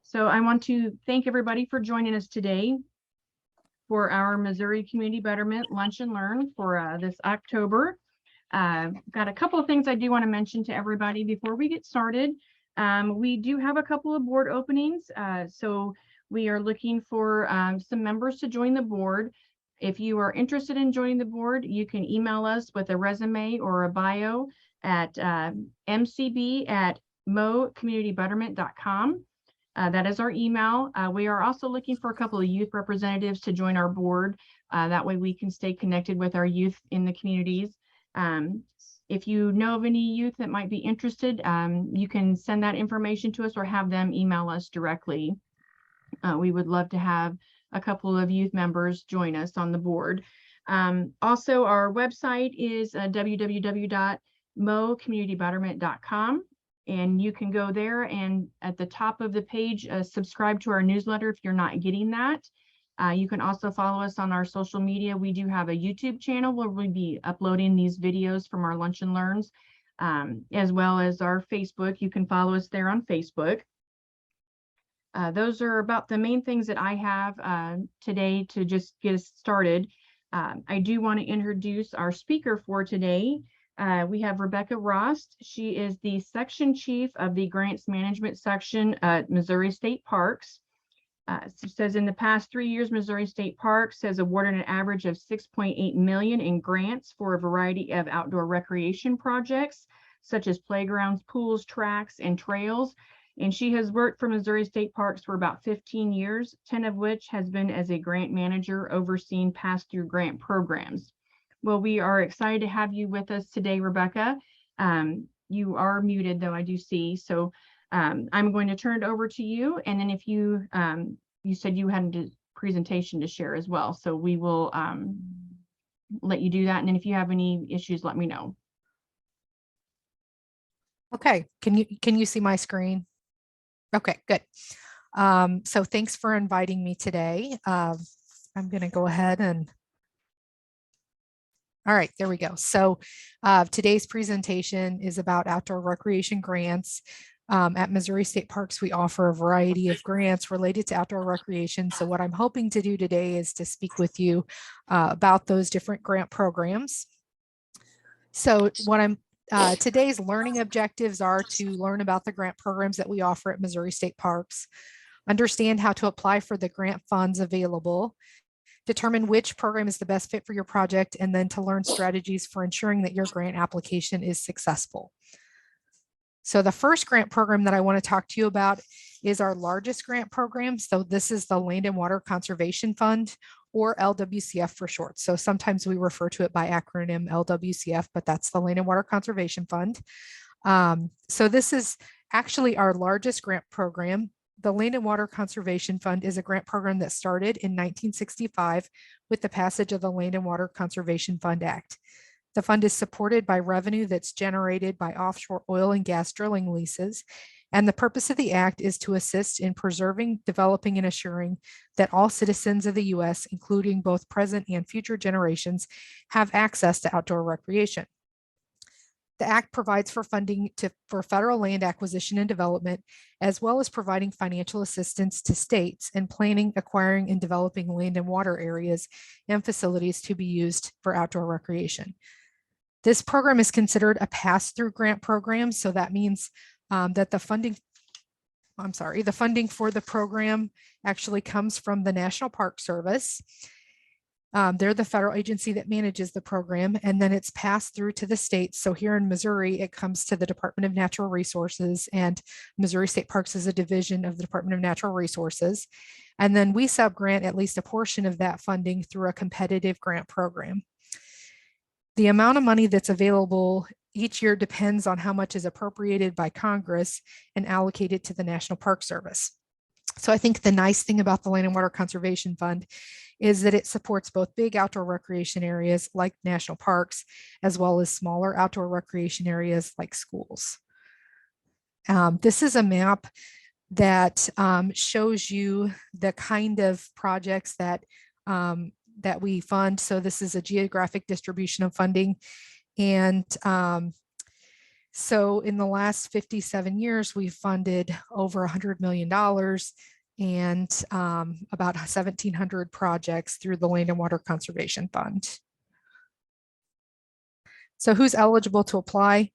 So I want to thank everybody for joining us today for our Missouri Community Betterment Lunch and Learn for this October. Got a couple of things I do want to mention to everybody before we get started. We do have a couple of board openings, so we are looking for some members to join the board. If you are interested in joining the board, you can email us with a resume or a bio at mcb@mocommunitybetterment.com. That is our email. We are also looking for a couple of youth representatives to join our board. That way we can stay connected with our youth in the communities. If you know of any youth that might be interested, you can send that information to us or have them email us directly. We would love to have a couple of youth members join us on the board. Also, our website is www.mocommunitybetterment.com. And you can go there and at the top of the page, subscribe to our newsletter if you're not getting that. You can also follow us on our social media. We do have a YouTube channel where we'll be uploading these videos from our Lunch and Learns, as well as our Facebook. You can follow us there on Facebook. Those are about the main things that I have today to just get us started. I do want to introduce our speaker for today. We have Rebecca Rost. She is the section chief of the grants management section at Missouri State Parks. It says in the past 3 years, Missouri State Parks has awarded an average of $6.8 million in grants for a variety of outdoor recreation projects, such as playgrounds, pools, tracks, and trails. And she has worked for Missouri State Parks for about 15 years, 10 of which has been as a grant manager overseeing pass-through grant programs. Well, we are excited to have you with us today, Rebecca. You are muted, though, I do see. So I'm going to turn it over to you. And then if you, you said you had a presentation to share as well. So we will let you do that. And then if you have any issues, let me know. Okay, can you see my screen? Okay, good. So thanks for inviting me today. I'm going to go ahead and all right, there we go. So today's presentation is about outdoor recreation grants. At Missouri State Parks, we offer a variety of grants related to outdoor recreation. So what I'm hoping to do today is to speak with you about those different grant programs. So what today's learning objectives are to learn about the grant programs that we offer at Missouri State Parks, understand how to apply for the grant funds available, determine which program is the best fit for your project, and then to learn strategies for ensuring that your grant application is successful. So the first grant program that I want to talk to you about is our largest grant program. So this is the Land and Water Conservation Fund, or LWCF for short. So sometimes we refer to it by acronym LWCF, but that's the Land and Water Conservation Fund. So this is actually our largest grant program. The Land and Water Conservation Fund is a grant program that started in 1965 with the passage of the Land and Water Conservation Fund Act. The fund is supported by revenue that's generated by offshore oil and gas drilling leases. And the purpose of the act is to assist in preserving, developing, and assuring that all citizens of the U.S., including both present and future generations, have access to outdoor recreation. The act provides for funding for federal land acquisition and development, as well as providing financial assistance to states in planning, acquiring, and developing land and water areas and facilities to be used for outdoor recreation. This program is considered a pass-through grant program, so that means that the funding for the program actually comes from the National Park Service. They're the federal agency that manages the program, and then it's passed through to the states. So here in Missouri, it comes to the Department of Natural Resources, and Missouri State Parks is a division of the Department of Natural Resources. And then we subgrant at least a portion of that funding through a competitive grant program. The amount of money that's available each year depends on how much is appropriated by Congress and allocated to the National Park Service. So I think the nice thing about the Land and Water Conservation Fund is that it supports both big outdoor recreation areas like national parks, as well as smaller outdoor recreation areas like schools. This is a map that shows you the kind of projects that we fund. So this is a geographic distribution of funding. And So in the last 57 years, we've funded over $100 million and about 1,700 projects through the Land and Water Conservation Fund. So who's eligible to apply?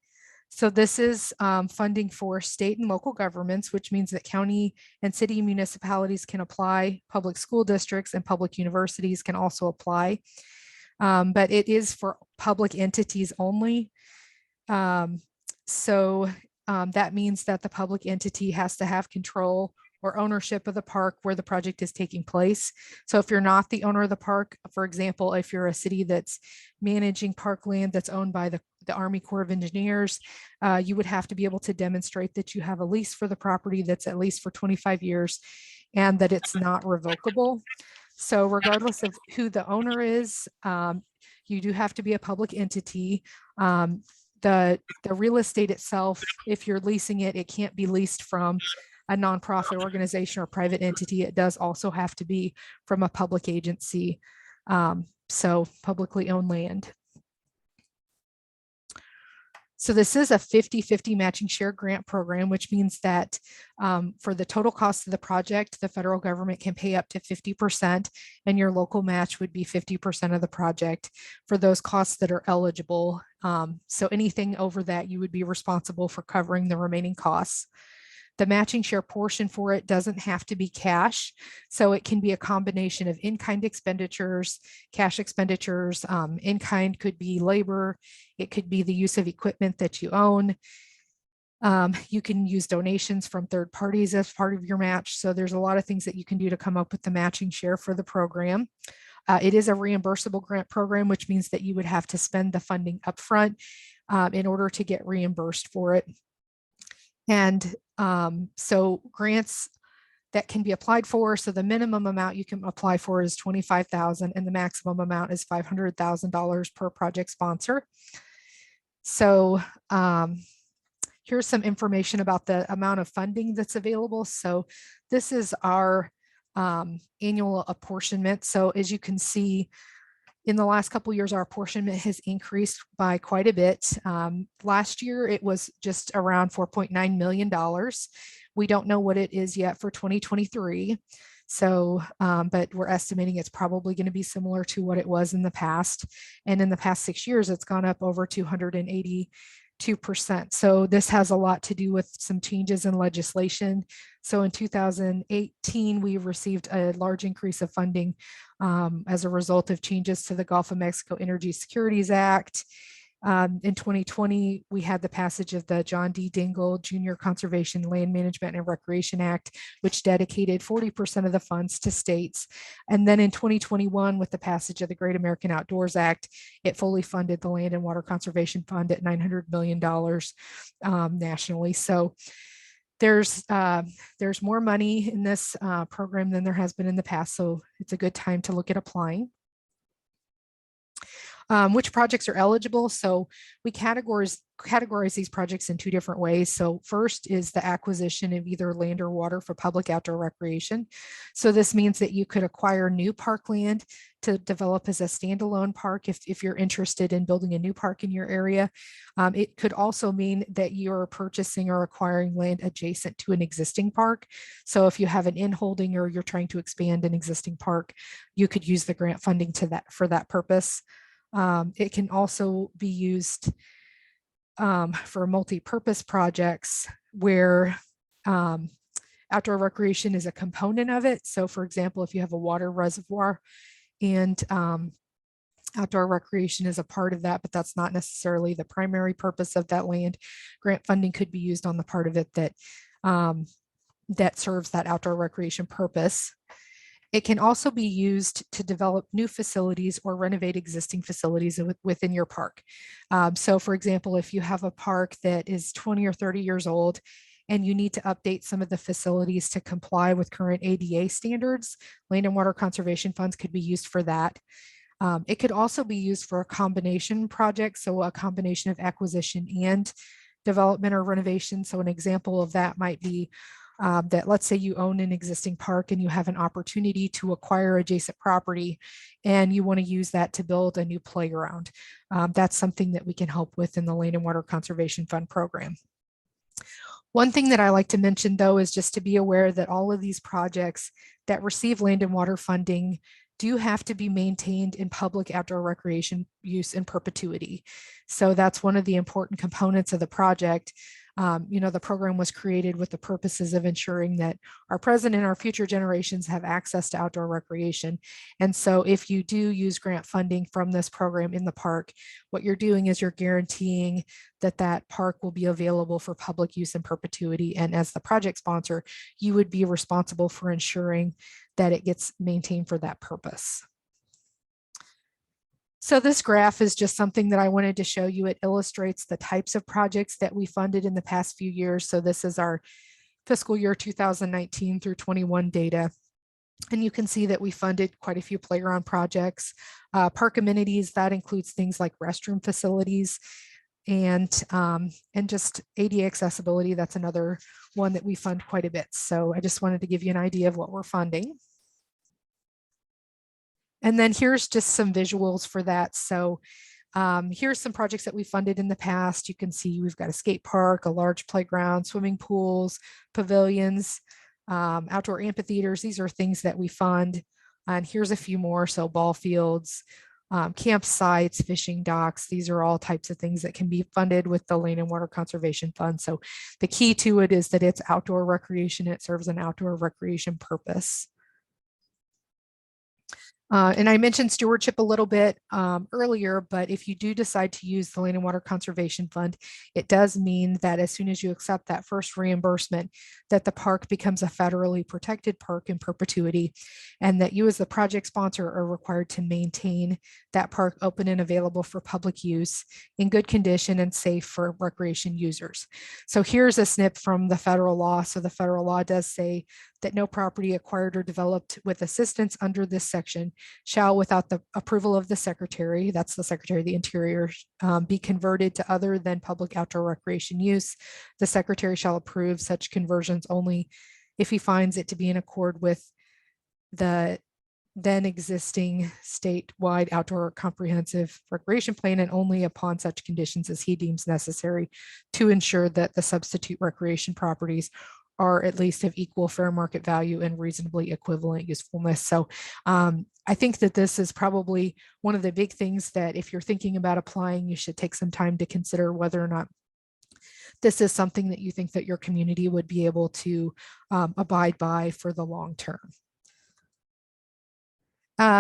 So this is funding for state and local governments, which means that county and city municipalities can apply, public school districts and public universities can also apply. But it is for public entities only. So that means that the public entity has to have control or ownership of the park where the project is taking place. So if you're not the owner of the park, for example, if you're a city that's managing parkland that's owned by the Army Corps of Engineers, you would have to be able to demonstrate that you have a lease for the property that's at least for 25 years and that it's not revocable. So regardless of who the owner is, you do have to be a public entity. The real estate itself, if you're leasing it, it can't be leased from a nonprofit organization or private entity. It does also have to be from a public agency, so publicly owned land. So this is a 50-50 matching share grant program, which means that for the total cost of the project, the federal government can pay up to 50% and your local match would be 50% of the project for those costs that are eligible. So anything over that, you would be responsible for covering the remaining costs. The matching share portion for it doesn't have to be cash. So it can be a combination of in-kind expenditures, cash expenditures. In-kind could be labor. It could be the use of equipment that you own. You can use donations from third parties as part of your match. So there's a lot of things that you can do to come up with the matching share for the program. It is a reimbursable grant program, which means that you would have to spend the funding upfront in order to get reimbursed for it. And so grants that can be applied for, so the minimum amount you can apply for is $25,000 and the maximum amount is $500,000 per project sponsor. So here's some information about the amount of funding that's available. So this is our annual apportionment. So as you can see, in the last couple of years, our apportionment has increased by quite a bit. Last year, it was just around $4.9 million. We don't know what it is yet for 2023. So, but we're estimating it's probably going to be similar to what it was in the past. And in the past 6 years, it's gone up over 282%. So this has a lot to do with some changes in legislation. So in 2018, we received a large increase of funding as a result of changes to the Gulf of Mexico Energy Securities Act. In 2020, we had the passage of the John D. Dingell Jr. Conservation Land Management and Recreation Act, which dedicated 40% of the funds to states. And then in 2021, with the passage of the Great American Outdoors Act, it fully funded the Land and Water Conservation Fund at $900 million nationally. So there's more money in this program than there has been in the past. So it's a good time to look at applying. Which projects are eligible? So we categorize these projects in two different ways. So first is the acquisition of either land or water for public outdoor recreation. So this means that you could acquire new parkland to develop as a standalone park if you're interested in building a new park in your area. It could also mean that you're purchasing or acquiring land adjacent to an existing park. So if you have an in-holding or you're trying to expand an existing park, you could use the grant funding for that purpose. It can also be used for multi-purpose projects where outdoor recreation is a component of it. So for example, if you have a water reservoir and outdoor recreation is a part of that, but that's not necessarily the primary purpose of that land, grant funding could be used on the part of it that that serves that outdoor recreation purpose. It can also be used to develop new facilities or renovate existing facilities within your park. So for example, if you have a park that is 20 or 30 years old and you need to update some of the facilities to comply with current ADA standards, land and water conservation funds could be used for that. It could also be used for a combination project, so a combination of acquisition and development or renovation. So an example of that might be that let's say you own an existing park and you have an opportunity to acquire adjacent property and you want to use that to build a new playground. That's something that we can help with in the Land and Water Conservation Fund program. One thing that I like to mention, though, is just to be aware that all of these projects that receive land and water funding do have to be maintained in public outdoor recreation use in perpetuity. So that's one of the important components of the project. The program was created with the purposes of ensuring that our present and our future generations have access to outdoor recreation. And so if you do use grant funding from this program in the park, what you're doing is you're guaranteeing that that park will be available for public use in perpetuity. And as the project sponsor, you would be responsible for ensuring that it gets maintained for that purpose. So this graph is just something that I wanted to show you. It illustrates the types of projects that we funded in the past few years. So this is our fiscal year 2019 through 21 data. And you can see that we funded quite a few playground projects. Park amenities, that includes things like restroom facilities and just ADA accessibility. That's another one that we fund quite a bit. So I just wanted to give you an idea of what we're funding. And then here's just some visuals for that. So here's some projects that we funded in the past. You can see we've got a skate park, a large playground, swimming pools, pavilions, outdoor amphitheaters. These are things that we fund. And here's a few more. So ball fields, campsites, fishing docks. These are all types of things that can be funded with the Land and Water Conservation Fund. So the key to it is that it's outdoor recreation. It serves an outdoor recreation purpose. And I mentioned stewardship a little bit earlier, but if you do decide to use the Land and Water Conservation Fund, it does mean that as soon as you accept that first reimbursement, that the park becomes a federally protected park in perpetuity, and that you as the project sponsor are required to maintain that park open and available for public use in good condition and safe for recreation users. So here's a snip from the federal law. So the federal law does say that no property acquired or developed with assistance under this section shall, without the approval of the Secretary, that's the Secretary of the Interior, be converted to other than public outdoor recreation use. The Secretary shall approve such conversions only if he finds it to be in accord with the then existing statewide outdoor comprehensive recreation plan, and only upon such conditions as he deems necessary to ensure that the substitute recreation properties are at least of equal fair market value and reasonably equivalent usefulness. So I think that this is probably one of the big things that if you're thinking about applying, you should take some time to consider whether or not this is something that you think that your community would be able to abide by for the long term.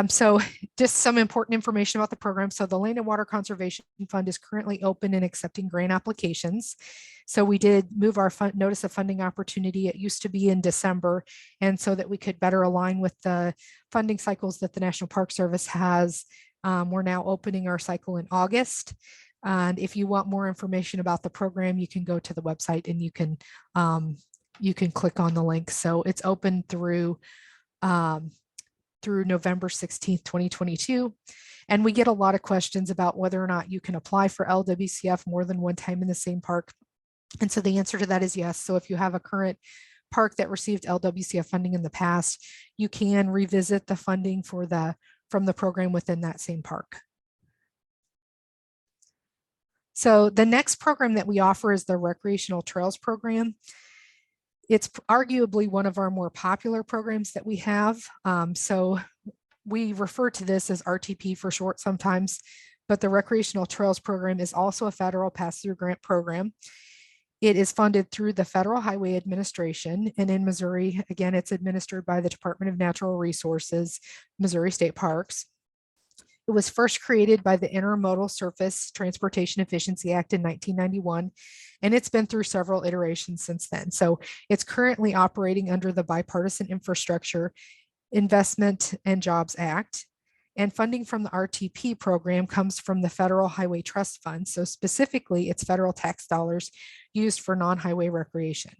So just some important information about the program. So the Land and Water Conservation Fund is currently open and accepting grant applications. So we did move our notice of funding opportunity. It used to be in December, and so that we could better align with the funding cycles that the National Park Service has, we're now opening our cycle in August. And if you want more information about the program, you can go to the website and you can click on the link. So it's open through November 16th, 2022. And we get a lot of questions about whether or not you can apply for LWCF more than one time in the same park. And so the answer to that is yes. So if you have a current park that received LWCF funding in the past, you can revisit the funding from the program within that same park. So the next program that we offer is the Recreational Trails Program. It's arguably one of our more popular programs that we have. So we refer to this as RTP for short sometimes, but the Recreational Trails Program is also a federal pass-through grant program. It is funded through the Federal Highway Administration, and in Missouri, again, it's administered by the Department of Natural Resources, Missouri State Parks. It was first created by the Intermodal Surface Transportation Efficiency Act in 1991, and it's been through several iterations since then. So it's currently operating under the Bipartisan Infrastructure Investment and Jobs Act, and funding from the RTP program comes from the Federal Highway Trust Fund. So specifically, it's federal tax dollars used for non-highway recreation.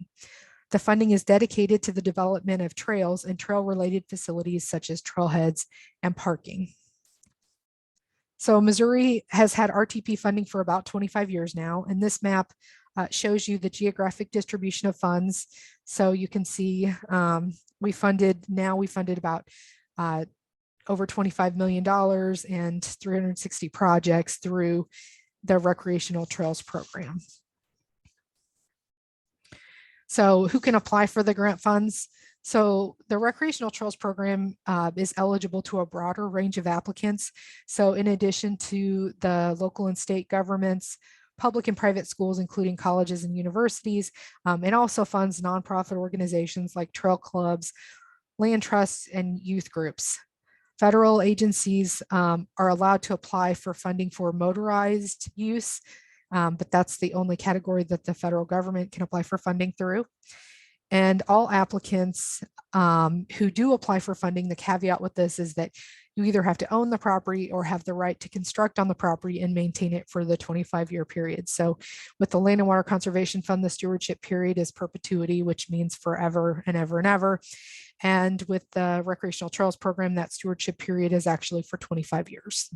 The funding is dedicated to the development of trails and trail-related facilities such as trailheads and parking. So Missouri has had RTP funding for about 25 years now, and this map It shows you the geographic distribution of funds. So you can see we funded about over $25 million and 360 projects through the Recreational Trails Program. So who can apply for the grant funds? So the Recreational Trails Program is eligible to a broader range of applicants. So in addition to the local and state governments, public and private schools, including colleges and universities, and also funds nonprofit organizations like trail clubs, land trusts, and youth groups. Federal agencies are allowed to apply for funding for motorized use, but that's the only category that the federal government can apply for funding through. And all applicants who do apply for funding, the caveat with this is that you either have to own the property or have the right to construct on the property and maintain it for the 25-year period. So with the Land and Water Conservation Fund, the stewardship period is perpetuity, which means forever and ever and ever. And with the Recreational Trails Program, that stewardship period is actually for 25 years.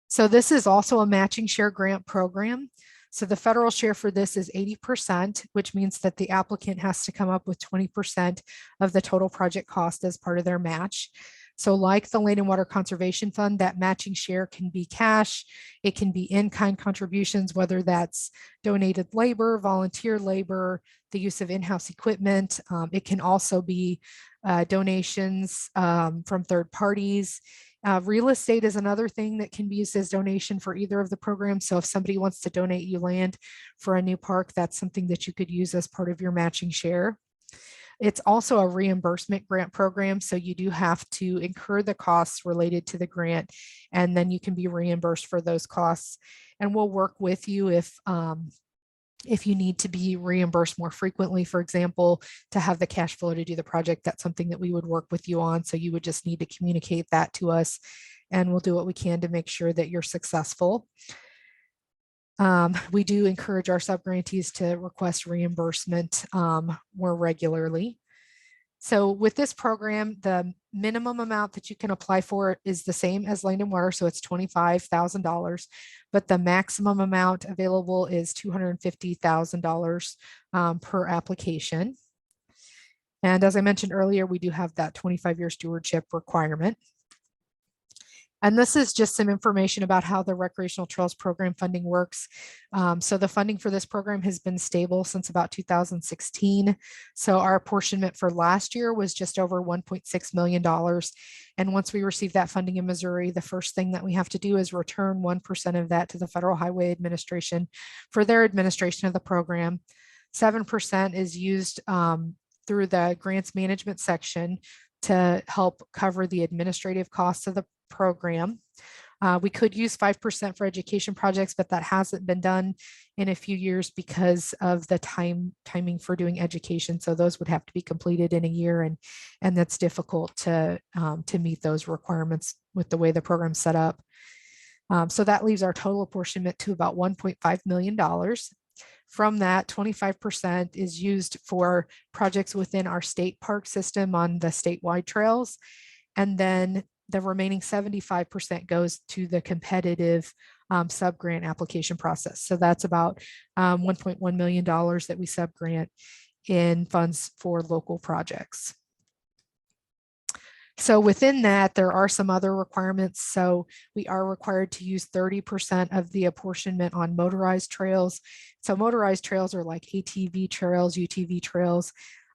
So this is also a matching share grant program. So the federal share for this is 80%, which means that the applicant has to come up with 20% of the total project cost as part of their match. So like the Land and Water Conservation Fund, that matching share can be cash, it can be in-kind contributions, whether that's donated labor, volunteer labor, the use of in-house equipment. It can also be donations from third parties. Real estate is another thing that can be used as donation for either of the programs. So if somebody wants to donate you land for a new park, that's something that you could use as part of your matching share. It's also a reimbursement grant program. So you do have to incur the costs related to the grant, and then you can be reimbursed for those costs. And we'll work with you if you need to be reimbursed more frequently, for example, to have the cash flow to do the project. That's something that we would work with you on. So you would just need to communicate that to us, and we'll do what we can to make sure that you're successful. We do encourage our subgrantees to request reimbursement more regularly. So with this program, the minimum amount that you can apply for is the same as Land and Water, so it's $25,000, but the maximum amount available is $250,000 per application. And as I mentioned earlier, we do have that 25-year stewardship requirement. And this is just some information about how the Recreational Trails Program funding works. So the funding for this program has been stable since about 2016. So our apportionment for last year was just over $1.6 million. And once we receive that funding in Missouri, the first thing that we have to do is return 1% of that to the Federal Highway Administration for their administration of the program. 7% is used through the grants management section to help cover the administrative costs of the program. We could use 5% for education projects, but that hasn't been done in a few years because of the timing for doing education. So those would have to be completed in a year, and that's difficult to meet those requirements with the way the program's set up. So that leaves our total apportionment to about $1.5 million. From that, 25% is used for projects within our state park system on the statewide trails. And then the remaining 75% goes to the competitive sub-grant application process. So that's about $1.1 million that we sub-grant in funds for local projects. So within that, there are some other requirements. So we are required to use 30% of the apportionment on motorized trails. So motorized trails are like ATV trails, UTV trails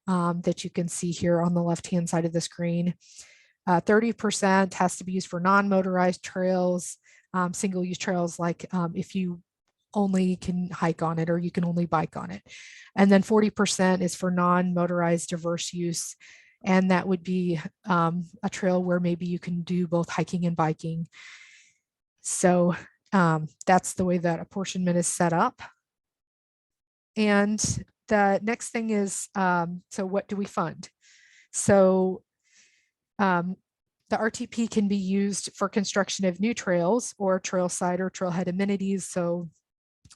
that you can see here on the left-hand side of the screen. 30% has to be used for non-motorized trails, single-use trails, like if you only can hike on it or you can only bike on it. And then 40% is for non-motorized diverse use. And that would be a trail where maybe you can do both hiking and biking. So that's the way that apportionment is set up. And the next thing is, so what do we fund? So the RTP can be used for construction of new trails or trailside or trailhead amenities. So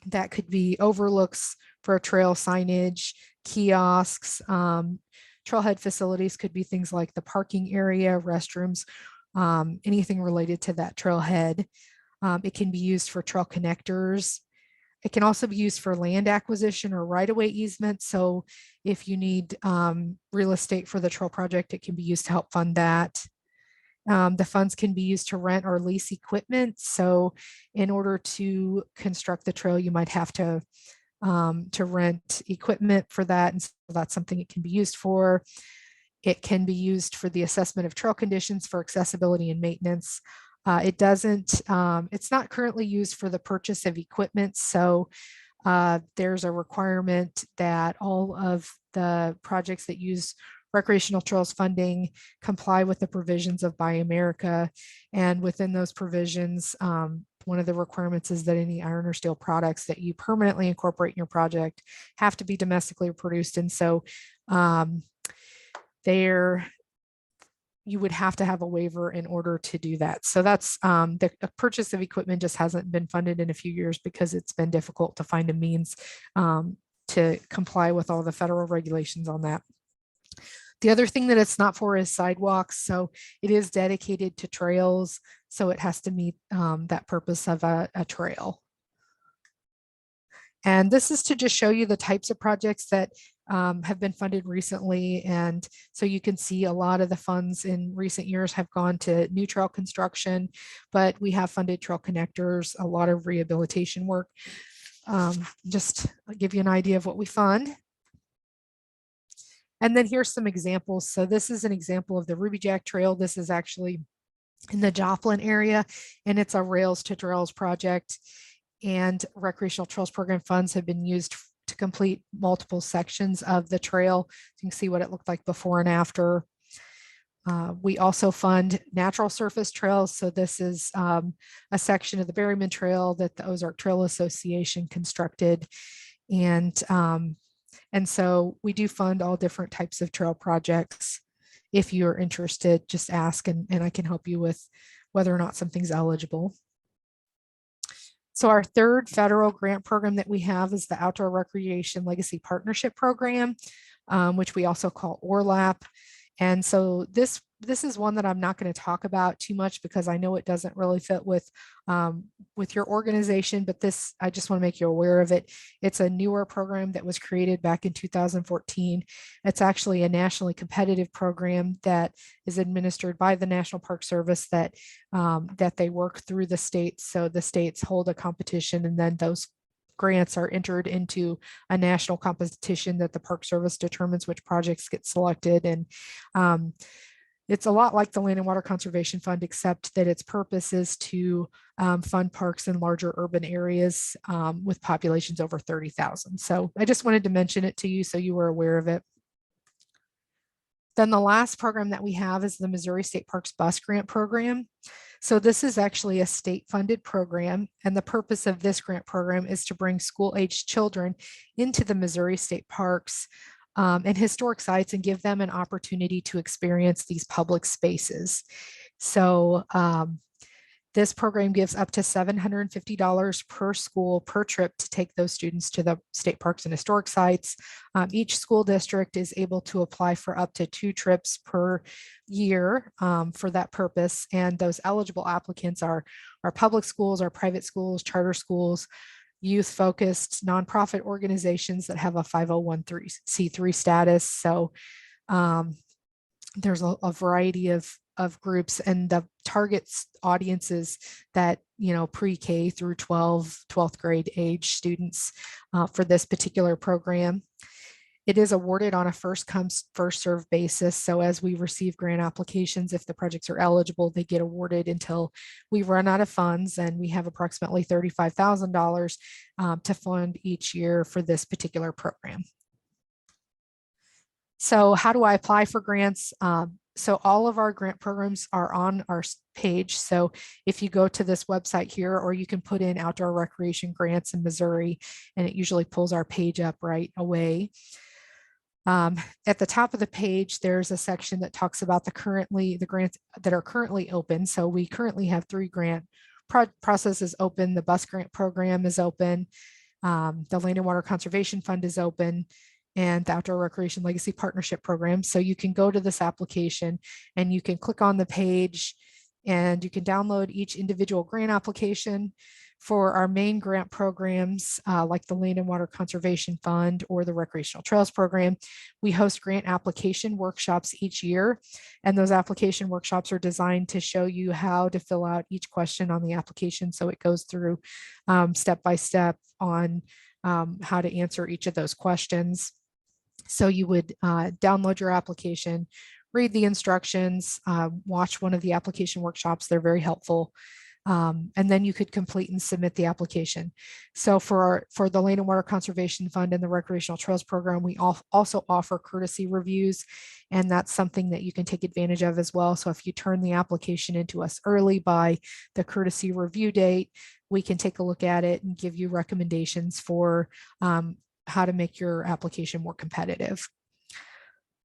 that could be overlooks for trail signage, kiosks, trailhead facilities could be things like the parking area, restrooms, anything related to that trailhead. It can be used for trail connectors. It can also be used for land acquisition or right-of-way easement. So if you need real estate for the trail project, it can be used to help fund that. The funds can be used to rent or lease equipment. So in order to construct the trail, you might have to rent equipment for that. And so that's something it can be used for. It can be used for the assessment of trail conditions for accessibility and maintenance. It's not currently used for the purchase of equipment. So there's a requirement that all of the projects that use recreational trails funding comply with the provisions of Buy America. And within those provisions, one of the requirements is that any iron or steel products that you permanently incorporate in your project have to be domestically produced. And so you would have to have a waiver in order to do that. So that's the purchase of equipment just hasn't been funded in a few years because it's been difficult to find a means to comply with all the federal regulations on that. The other thing that it's not for is sidewalks. So it is dedicated to trails. So it has to meet that purpose of a trail. And this is to just show you the types of projects that have been funded recently. And so you can see a lot of the funds in recent years have gone to new trail construction, but we have funded trail connectors, a lot of rehabilitation work. Just I'll give you an idea of what we fund. And then here's some examples. So this is an example of the Ruby Jack Trail. This is actually in the Joplin area, and it's a Rails to Trails project. And recreational trails program funds have been used to complete multiple sections of the trail. You can see what it looked like before and after. We also fund natural surface trails. So this is a section of the Berryman Trail that the Ozark Trail Association constructed. And so we do fund all different types of trail projects. If you're interested, just ask and I can help you with whether or not something's eligible. So our third federal grant program that we have is the Outdoor Recreation Legacy Partnership Program, which we also call ORLAP. And so this is one that I'm not going to talk about too much because I know it doesn't really fit with your organization, but this, I just want to make you aware of it. It's a newer program that was created back in 2014. It's actually a nationally competitive program that is administered by the National Park Service that they work through the states. So the states hold a competition and then those grants are entered into a national competition that the Park Service determines which projects get selected. And it's a lot like the Land and Water Conservation Fund, except that its purpose is to fund parks in larger urban areas with populations over 30,000. So I just wanted to mention it to you so you were aware of it. Then the last program that we have is the Missouri State Parks Bus Grant Program. So this is actually a state-funded program, and the purpose of this grant program is to bring school-aged children into the Missouri State Parks and historic sites and give them an opportunity to experience these public spaces. So this program gives up to $750 per school per trip to take those students to the state parks and historic sites. Each school district is able to apply for up to 2 trips per year for that purpose. And those eligible applicants are public schools, our private schools, charter schools, youth-focused nonprofit organizations that have a 501c3 status. So there's a variety of groups, and the target audiences that, pre-K through 12th grade age students for this particular program. It is awarded on a first come, first served basis. So as we receive grant applications, if the projects are eligible, they get awarded until we run out of funds, and we have approximately $35,000 to fund each year for this particular program. So how do I apply for grants? So all of our grant programs are on our page. So if you go to this website here, or you can put in outdoor recreation grants in Missouri, and it usually pulls our page up right away. At the top of the page, there's a section that talks about the grants that are currently open. So we currently have 3 grant processes open. The bus grant program is open. The Land and Water Conservation Fund is open, and the Outdoor Recreation Legacy Partnership Program. So you can go to this application and you can click on the page and you can download each individual grant application. For our main grant programs, like the Land and Water Conservation Fund or the Recreational Trails Program, we host grant application workshops each year. And those application workshops are designed to show you how to fill out each question on the application. So it goes through step by step on how to answer each of those questions. So you would download your application, read the instructions, watch one of the application workshops. They're very helpful. And then you could complete and submit the application. So for the Land and Water Conservation Fund and the Recreational Trails Program, we also offer courtesy reviews, and that's something that you can take advantage of as well. So if you turn the application into us early by the courtesy review date, we can take a look at it and give you recommendations for how to make your application more competitive.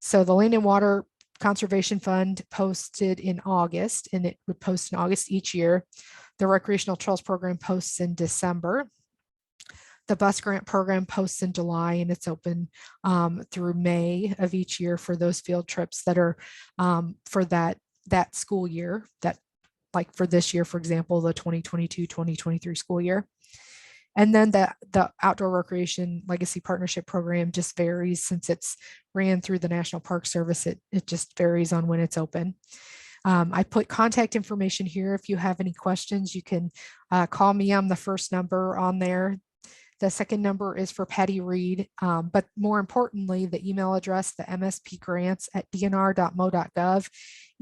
So the Land and Water Conservation Fund posted in August, and it would post in August each year. The Recreational Trails Program posts in December. The Bus Grant Program posts in July, and it's open through May of each year for those field trips that are for that school year, that like for this year, for example, the 2022-2023 school year. And then the Outdoor Recreation Legacy Partnership Program just varies since it's ran through the National Park Service. It just varies on when it's open. I put contact information here. If you have any questions, you can call me. I'm the first number on there. The second number is for Patty Reed, but more importantly, the email address, the mspgrants@dnr.mo.gov,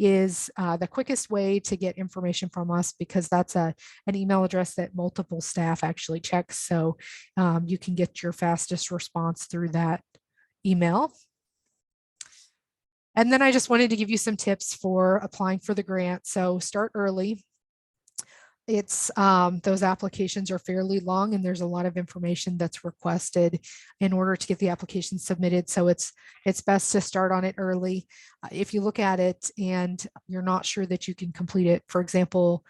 is the quickest way to get information from us, because that's an email address that multiple staff actually check. So you can get your fastest response through that email. And then I just wanted to give you some tips for applying for the grant. So start early. It's those applications are fairly long, and there's a lot of information that's requested in order to get the application submitted. So it's best to start on it early. If you look at it and you're not sure that you can complete it, for example,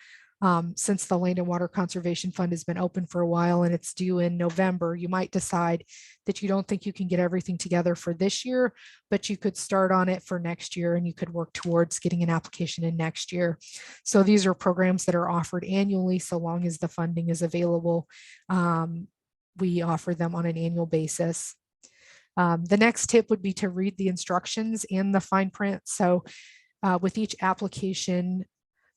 since the Land and Water Conservation Fund has been open for a while and it's due in November, you might decide that you don't think you can get everything together for this year, but you could start on it for next year, and you could work towards getting an application in next year. So these are programs that are offered annually, so long as the funding is available. We offer them on an annual basis. The next tip would be to read the instructions and the fine print. So with each application,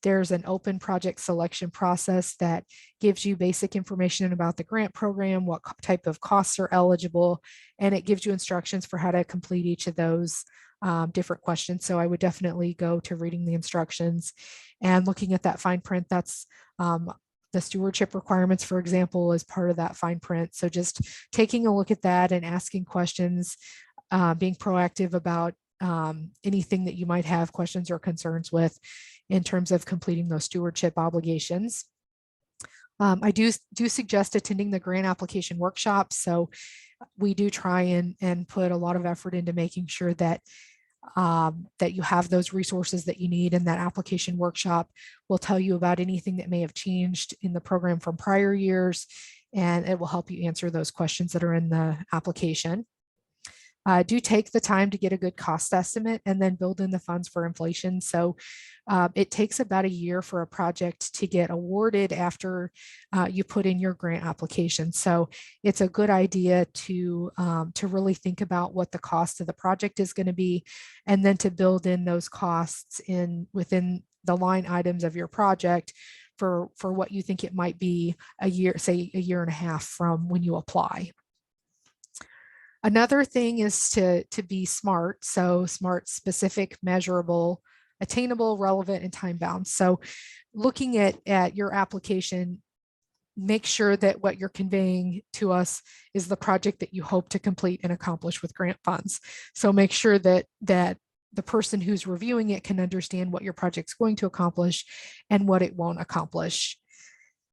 there's an open project selection process that gives you basic information about the grant program, what type of costs are eligible, and it gives you instructions for how to complete each of those different questions. So I would definitely go to reading the instructions and looking at that fine print. That's the stewardship requirements, for example, is part of that fine print. So just taking a look at that and asking questions, being proactive about anything that you might have questions or concerns with in terms of completing those stewardship obligations. I do suggest attending the grant application workshop. So we do try and put a lot of effort into making sure that that you have those resources that you need, and that application workshop will tell you about anything that may have changed in the program from prior years, and it will help you answer those questions that are in the application. Do take the time to get a good cost estimate and then build in the funds for inflation. So it takes about a year for a project to get awarded after you put in your grant application. So it's a good idea to really think about what the cost of the project is going to be, and then to build in those costs within the line items of your project for what you think it might be a year, say a year and a half from when you apply. Another thing is to be SMART. So SMART: specific, measurable, attainable, relevant, and time bound. So looking at your application, make sure that what you're conveying to us is the project that you hope to complete and accomplish with grant funds. So make sure that the person who's reviewing it can understand what your project's going to accomplish and what it won't accomplish.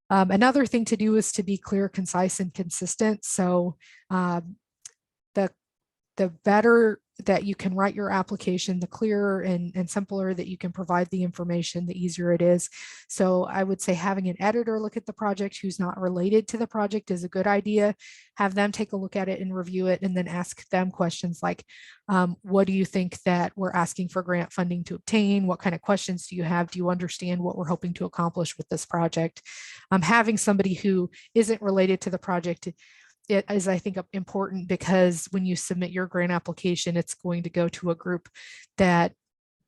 Another thing to do is to be clear, concise, and consistent. So the better that you can write your application, the clearer and simpler that you can provide the information, the easier it is. So I would say having an editor look at the project who's not related to the project is a good idea. Have them take a look at it and review it, and then ask them questions like, what do you think that we're asking for grant funding to obtain? What kind of questions do you have? Do you understand what we're hoping to accomplish with this project? Having somebody who isn't related to the project, it is, I think, important, because when you submit your grant application, it's going to go to a group that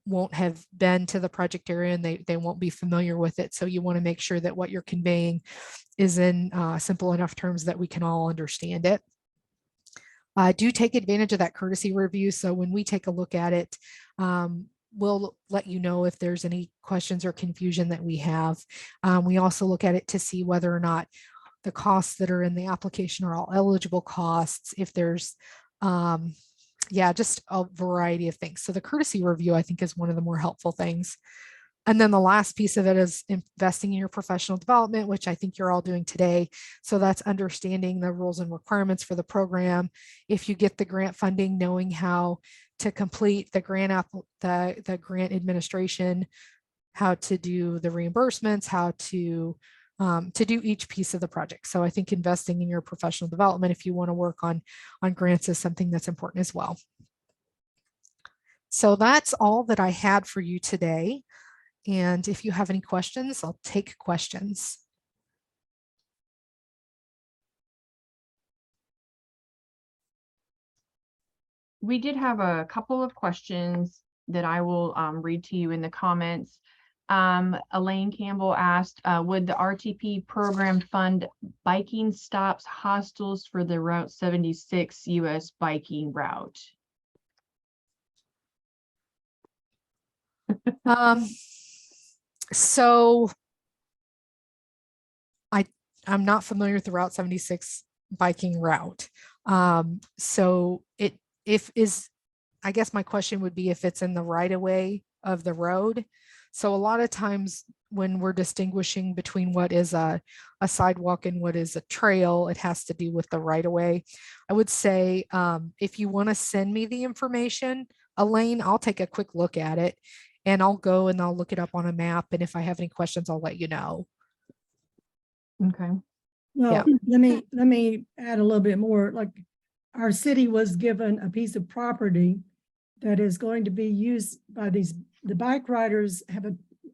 won't have been to the project area, and they won't be familiar with it. So you want to make sure that what you're conveying is in simple enough terms that we can all understand it. Do take advantage of that courtesy review. So when we take a look at it, we'll let you know if there's any questions or confusion that we have. We also look at it to see whether or not the costs that are in the application are all eligible costs, if there's, just a variety of things. So the courtesy review, I think, is one of the more helpful things. And then the last piece of it is investing in your professional development, which I think you're all doing today. So that's understanding the rules and requirements for the program. If you get the grant funding, knowing how to complete the grant the grant administration, how to do the reimbursements, how to do each piece of the project. So I think investing in your professional development, if you want to work on grants, is something that's important as well. So that's all that I had for you today. And if you have any questions, I'll take questions. We did have a couple of questions that I will read to you in the comments. Elaine Campbell asked, would the RTP program fund biking stops, hostels for the Route 76 US biking route? So I'm not familiar with the Route 76 biking route. So I guess my question would be if it's in the right of way of the road. So a lot of times when we're distinguishing between what is a sidewalk and what is a trail, it has to do with the right of way. I would say if you want to send me the information, Elaine, I'll take a quick look at it, and I'll go and I'll look it up on a map. And if I have any questions, I'll let you know. Okay. Well, let me add a little bit more. Like, our city was given a piece of property that is going to be used by the bike riders.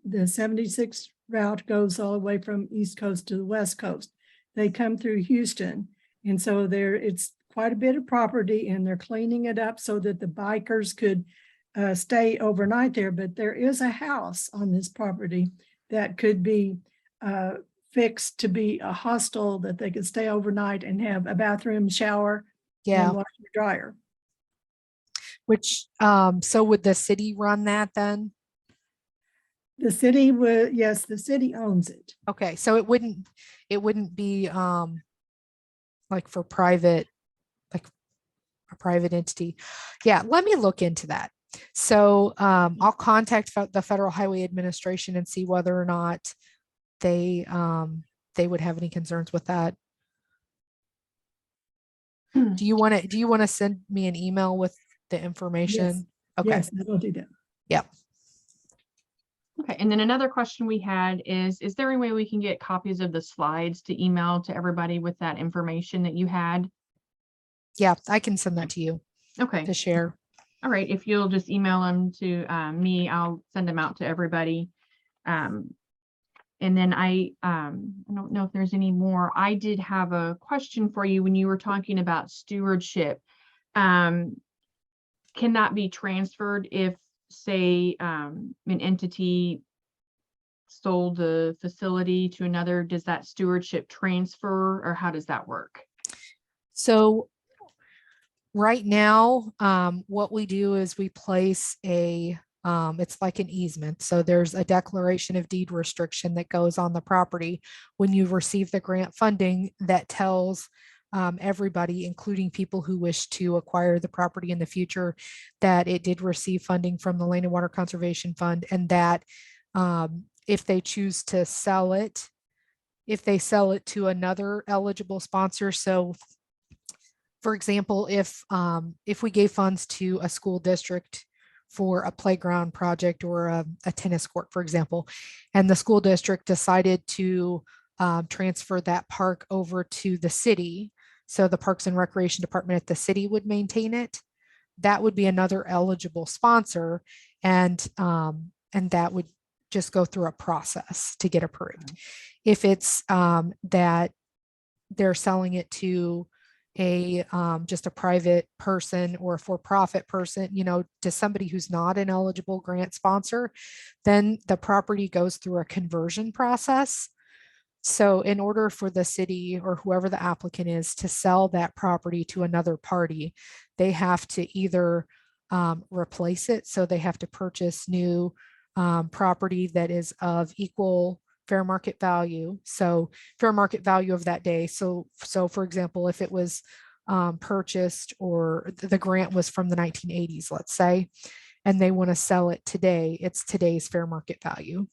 The 76 route goes all the way from East Coast to the West Coast. They come through Houston. And so it's quite a bit of property, and they're cleaning it up so that the bikers could stay overnight there. But there is a house on this property that could be fixed to be a hostel that they could stay overnight and have a bathroom, shower, and washer, dryer. Which, so would the city run that then? The city would, yes, the city owns it. Okay, so it wouldn't be like for private, like a private entity. Yeah, let me look into that. So I'll contact the Federal Highway Administration and see whether or not they would have any concerns with that. Do you want to send me an email with the information? Yes. Okay. Yes, I will do that. Yep. Okay, and then another question we had is there any way we can get copies of the slides to email to everybody with that information that you had? Yeah, I can send that to you. Okay. To share. All right, if you'll just email them to me, I'll send them out to everybody. And then I don't know if there's any more. I did have a question for you when you were talking about stewardship. Can that be transferred if, say, an entity sold the facility to another? Does that stewardship transfer, or how does that work? So right now, what we do is we place it's like an easement. So there's a declaration of deed restriction that goes on the property when you receive the grant funding that tells everybody, including people who wish to acquire the property in the future, that it did receive funding from the Land and Water Conservation Fund, and that if they choose to sell it, if they sell it to another eligible sponsor. So for example, if we gave funds to a school district for a playground project or a tennis court, for example, and the school district decided to transfer that park over to the city, so the Parks and Recreation Department at the city would maintain it, that would be another eligible sponsor, and that would just go through a process to get approved. If it's that they're selling it to a just a private person or a for-profit person, to somebody who's not an eligible grant sponsor, then the property goes through a conversion process. So in order for the city or whoever the applicant is to sell that property to another party, they have to either replace it. So they have to purchase new property that is of equal fair market value. So fair market value of that day. So for example, if it was purchased or the grant was from the 1980s, let's say, and they want to sell it today, it's today's fair market value.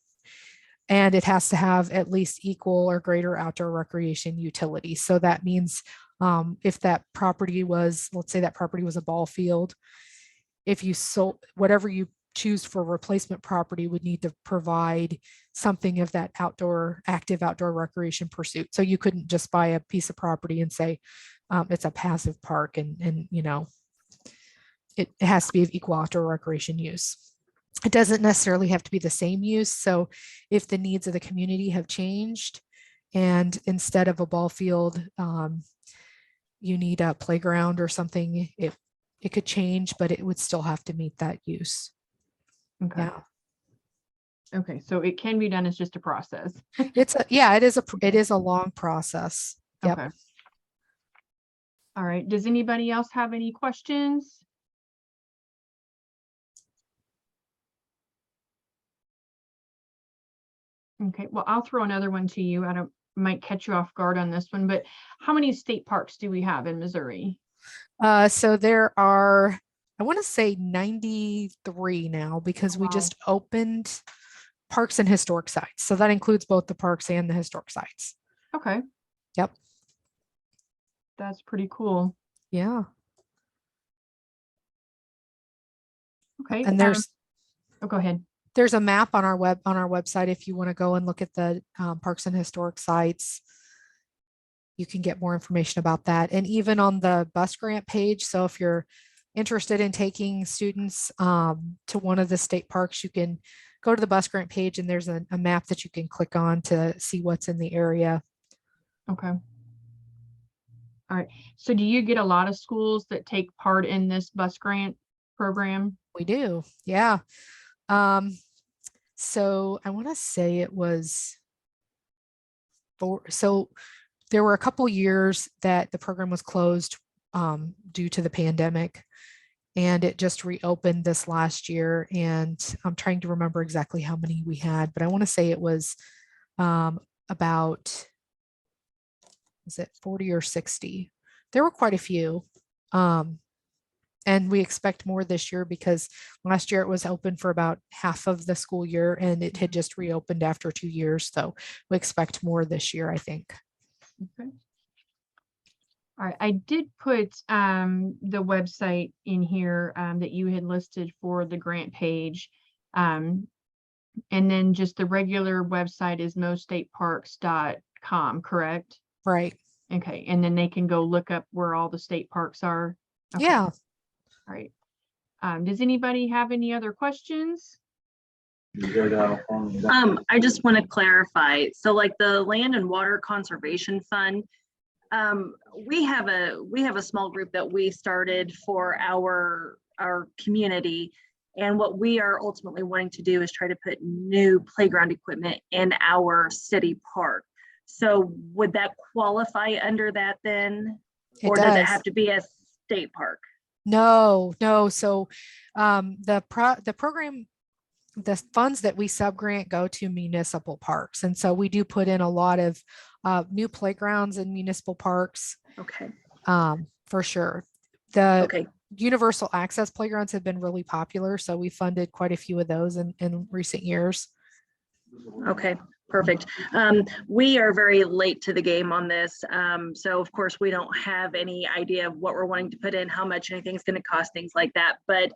And it has to have at least equal or greater outdoor recreation utility. So that means if that property was, let's say that property was a ball field, if you sold, whatever you choose for replacement property would need to provide something of that active outdoor recreation pursuit. So you couldn't just buy a piece of property and say it's a passive park and it has to be of equal outdoor recreation use. It doesn't necessarily have to be the same use. So if the needs of the community have changed and instead of a ball field, you need a playground or something, it could change, but it would still have to meet that use. Okay. Yeah. Okay. So it can be done. It's just a process. It is a long process. Yep. Okay. All right. Does anybody else have any questions? Okay, well, I'll throw another one to you. I might catch you off guard on this one, but how many state parks do we have in Missouri? So there are, I want to say 93 now, because we Wow. just opened parks and historic sites. So that includes both the parks and the historic sites. Okay. Yep. That's pretty cool. Yeah. Okay. And there's, oh, go ahead. There's a map on our website. If you want to go and look at the parks and historic sites, you can get more information about that. And even on the bus grant page. So if you're interested in taking students to one of the state parks, you can go to the bus grant page and there's a map that you can click on to see what's in the area. Okay. All right. So do you get a lot of schools that take part in this bus grant program? We do. Yeah. So I want to say it was so there were a couple years that the program was closed due to the pandemic, and it just reopened this last year. And I'm trying to remember exactly how many we had, but I want to say it was about, is it 40 or 60? There were quite a few. And we expect more this year because last year it was open for about half of the school year and it had just reopened after 2 years. So we expect more this year, I think. Okay. All right. I did put the website in here that you had listed for the grant page. And then just the regular website is mostateparks.com, correct? Right. Okay. And then they can go look up where all the state parks are. Okay. Yeah. All right. Does anybody have any other questions? I just want to clarify. So like the Land and Water Conservation Fund, we have a small group that we started for our community. And what we are ultimately wanting to do is try to put new playground equipment in our city park. So would that qualify under that then? Or does it have to be a state park? No. So the program, the funds that we subgrant go to municipal parks. And so we do put in a lot of new playgrounds in municipal parks. Okay. For sure. The universal access playgrounds have been really popular. So we funded quite a few of those in recent years. Okay. Perfect. We are very late to the game on this. So of course we don't have any idea of what we're wanting to put in, how much anything's going to cost, things like that. But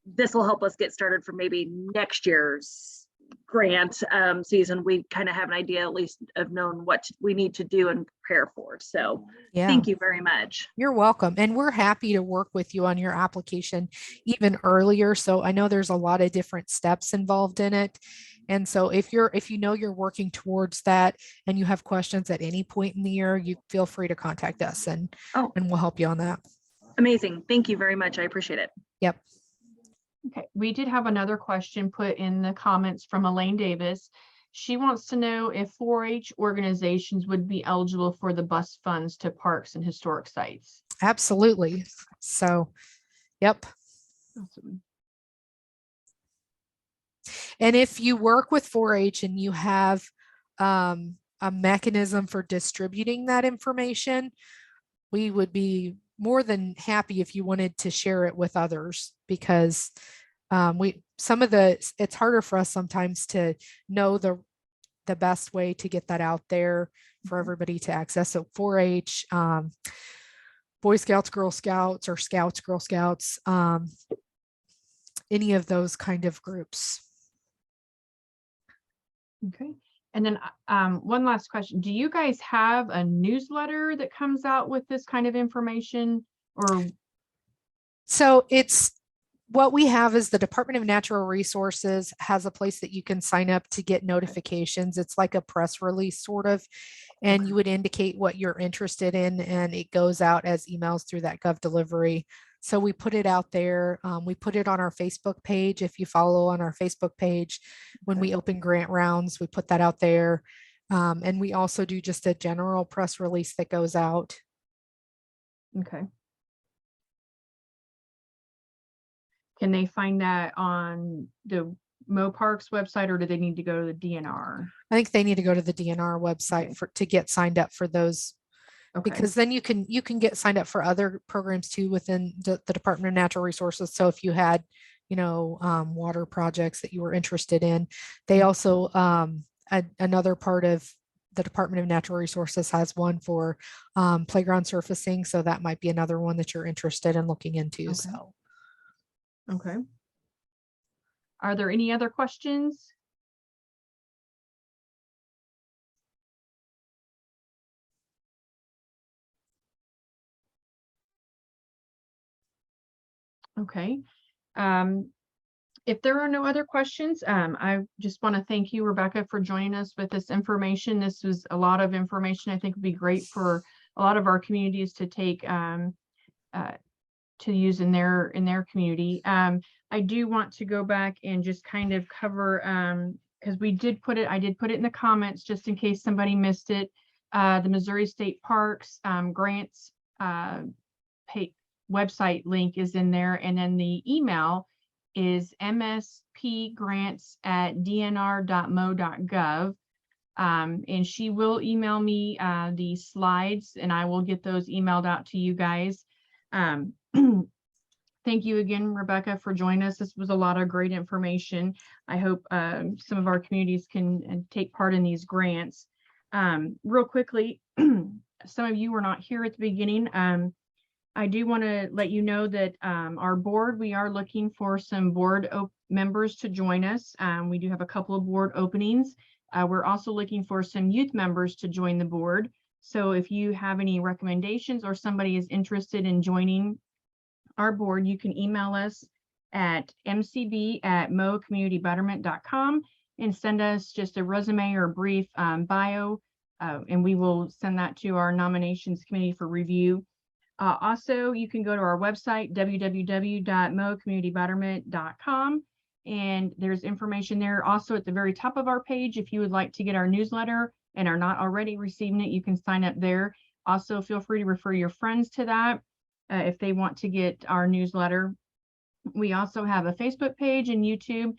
this will help us get started for maybe next year's grant season. We kind of have an idea at least of knowing what we need to do and prepare for. So Yeah. thank you very much. You're welcome. And we're happy to work with you on your application even earlier. So I know there's a lot of different steps involved in it. And so if you know you're working towards that and you have questions at any point in the year, you feel free to contact us and we'll help you on that. Amazing. Thank you very much. I appreciate it. Yep. Okay, we did have another question put in the comments from Elaine Davis. She wants to know if 4-H organizations would be eligible for the bus funds to parks and historic sites. Absolutely. So, yep. Awesome. And if you work with 4-H and you have a mechanism for distributing that information, we would be more than happy if you wanted to share it with others, because it's harder for us sometimes to know the best way to get that out there for everybody to access. So 4-H, Boy Scouts, Girl Scouts, or Scouts, Girl Scouts, any of those kind of groups. Okay. And then one last question. Do you guys have a newsletter that comes out with this kind of information? Or so what we have is the Department of Natural Resources has a place that you can sign up to get notifications. It's like a press release sort of, and you would indicate what you're interested in, and it goes out as emails through that Gov delivery. So we put it out there. We put it on our Facebook page. If you follow on our Facebook page, when we open grant rounds, we put that out there. And we also do just a general press release that goes out. okay. Can they find that on the MoParks website, or do they need to go to the DNR? I think they need to go to the DNR website to get signed up for those. Okay. Because then you can get signed up for other programs too within the Department of Natural Resources. So if you had, water projects that you were interested in, they also, another part of the Department of Natural Resources has one for playground surfacing. So that might be another one that you're interested in looking into. Okay. So. Okay. Are there any other questions? Okay. If there are no other questions, I just want to thank you, Rebecca, for joining us with this information. This was a lot of information I think would be great for a lot of our communities to take to use in their community. I do want to go back and just kind of cover, because I did put it in the comments just in case somebody missed it. The Missouri State Parks grants website link is in there, and then the email is mspgrants@dnr.mo.gov. And she will email me the slides, and I will get those emailed out to you guys. Thank you again, Rebecca, for joining us. This was a lot of great information. I hope some of our communities can take part in these grants. Real quickly, some of you were not here at the beginning. I do want to let you know that our board, we are looking for some board members to join us. We do have a couple of board openings. We're also looking for some youth members to join the board. So if you have any recommendations or somebody is interested in joining our board, you can email us at mcb@mocommunitybetterment.com and send us just a resume or a brief bio, and we will send that to our nominations committee for review. Also, you can go to our website, www.mocommunitybetterment.com, and there's information there. Also, at the very top of our page, if you would like to get our newsletter and are not already receiving it, you can sign up there. Also, feel free to refer your friends to that if they want to get our newsletter. We also have a Facebook page and YouTube.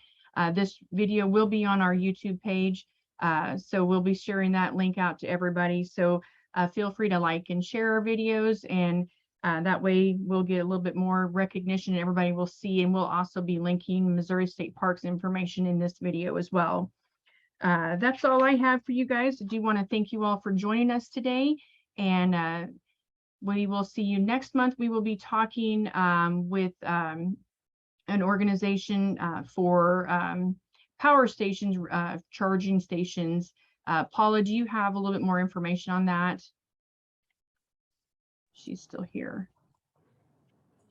This video will be on our YouTube page, so we'll be sharing that link out to everybody. So feel free to like and share our videos, and that way we'll get a little bit more recognition and everybody will see, and we'll also be linking Missouri State Parks information in this video as well. That's all I have for you guys. I do want to thank you all for joining us today. And we will see you next month. We will be talking with an organization for power stations, charging stations. Paula, do you have a little bit more information on that? She's still here.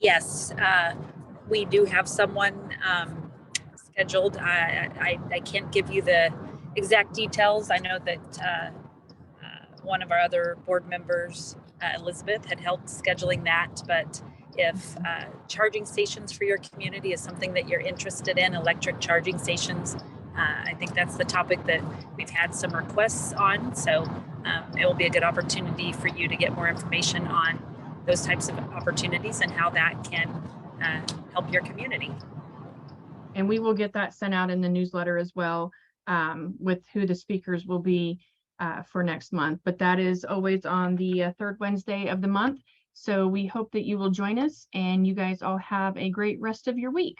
Yes, we do have someone scheduled. I can't give you the exact details. I know that one of our other board members, Elizabeth, had helped scheduling that. But if charging stations for your community is something that you're interested in, electric charging stations, I think that's the topic that we've had some requests on. So it will be a good opportunity for you to get more information on those types of opportunities and how that can help your community. And we will get that sent out in the newsletter as well, with who the speakers will be for next month. But that is always on the third Wednesday of the month. So we hope that you will join us, and you guys all have a great rest of your week.